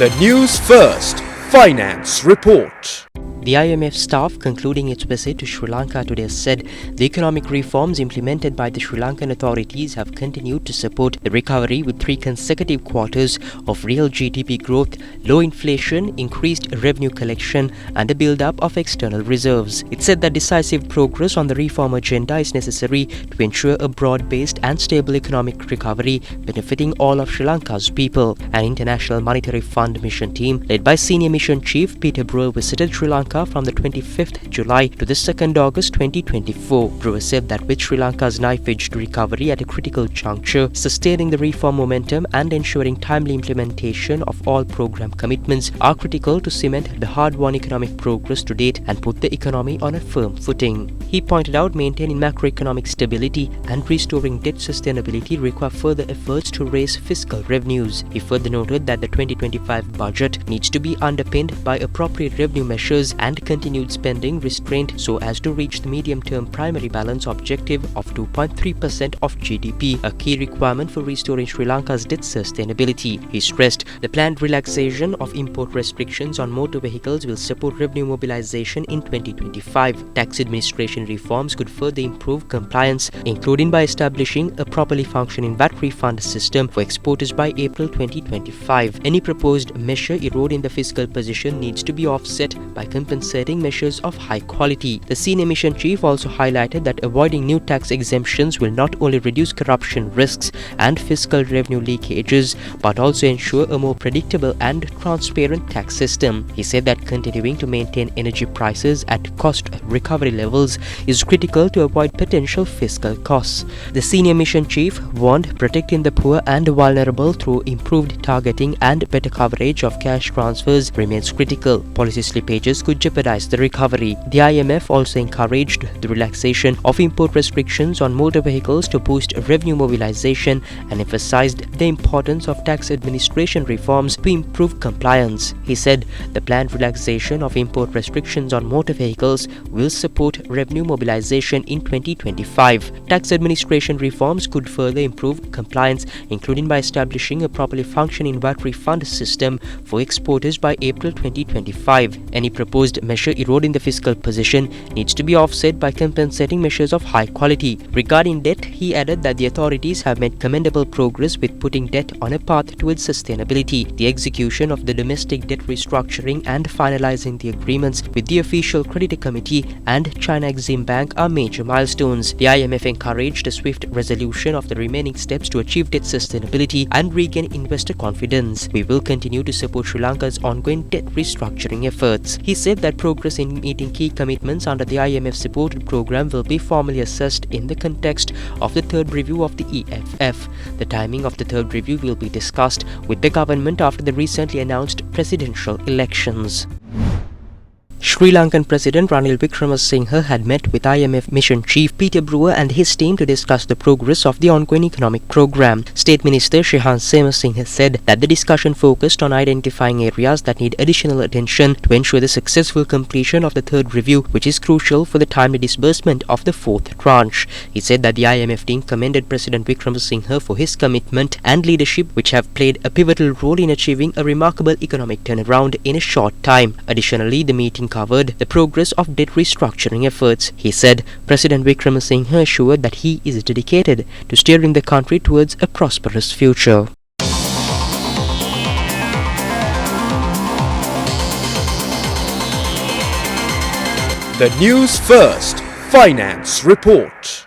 The News First Finance Report. The IMF staff concluding its visit to Sri Lanka today said the economic reforms implemented by the Sri Lankan authorities have continued to support the recovery with 3 consecutive quarters of real GDP growth, low inflation, increased revenue collection and the build-up of external reserves. It said that decisive progress on the reform agenda is necessary to ensure a broad-based and stable economic recovery benefiting all of Sri Lanka's people. An International Monetary Fund mission team led by Senior Mission Chief Peter Brewer visited Sri Lanka from the 25th July to the 2nd August 2024. Brewer said that with Sri Lanka's knife-edged recovery at a critical juncture, sustaining the reform momentum and ensuring timely implementation of all program commitments are critical to cement the hard-won economic progress to date and put the economy on a firm footing. He pointed out maintaining macroeconomic stability and restoring debt sustainability require further efforts to raise fiscal revenues. He further noted that the 2025 budget needs to be underpinned by appropriate revenue measures and continued spending restraint so as to reach the medium-term primary balance objective of 2.3% of GDP, a key requirement for restoring Sri Lanka's debt sustainability. He stressed the planned relaxation of import restrictions on motor vehicles will support revenue mobilization in 2025. Tax administration reforms could further improve compliance, including by establishing a properly functioning VAT refund system for exporters by April 2025. Any proposed measure eroding the fiscal position needs to be offset by compensating measures of high quality. The senior mission chief also highlighted that avoiding new tax exemptions will not only reduce corruption risks and fiscal revenue leakages, but also ensure a more predictable and transparent tax system. He said that continuing to maintain energy prices at cost recovery levels is critical to avoid potential fiscal costs. The senior mission chief warned protecting the poor and vulnerable through improved targeting and better coverage of cash transfers remains critical. Policy slippages could jeopardize the recovery. The IMF also encouraged the relaxation of import restrictions on motor vehicles to boost revenue mobilization and emphasized the importance of tax administration reforms to improve compliance. He said the planned relaxation of import restrictions on motor vehicles will support revenue mobilization in 2025. Tax administration reforms could further improve compliance, including by establishing a properly functioning VAT refund system for exporters by April 2025. Any proposed measure eroding the fiscal position needs to be offset by compensating measures of high quality. Regarding debt, he added that the authorities have made commendable progress with putting debt on a path towards sustainability. The execution of the domestic debt restructuring and finalizing the agreements with the official creditor committee and China Exim Bank are major milestones. The IMF encouraged a swift resolution of the remaining steps to achieve debt sustainability and regain investor confidence. We will continue to support Sri Lanka's ongoing debt restructuring efforts. He said that progress in meeting key commitments under the IMF supported program will be formally assessed in the context of the third review of the EFF. The timing of the third review will be discussed with the government after the recently announced presidential elections. Sri Lankan President Ranil Wickremesinghe had met with IMF Mission Chief Peter Brewer and his team to discuss the progress of the ongoing economic program. State Minister Shehan Semasinghe said that the discussion focused on identifying areas that need additional attention to ensure the successful completion of the third review, which is crucial for the timely disbursement of the fourth tranche. He said that the IMF team commended President Wickremesinghe for his commitment and leadership, which have played a pivotal role in achieving a remarkable economic turnaround in a short time. Additionally, the meeting covered the progress of debt restructuring efforts. He said President Wickremesinghe assured that he is dedicated to steering the country towards a prosperous future. The News First Finance Report.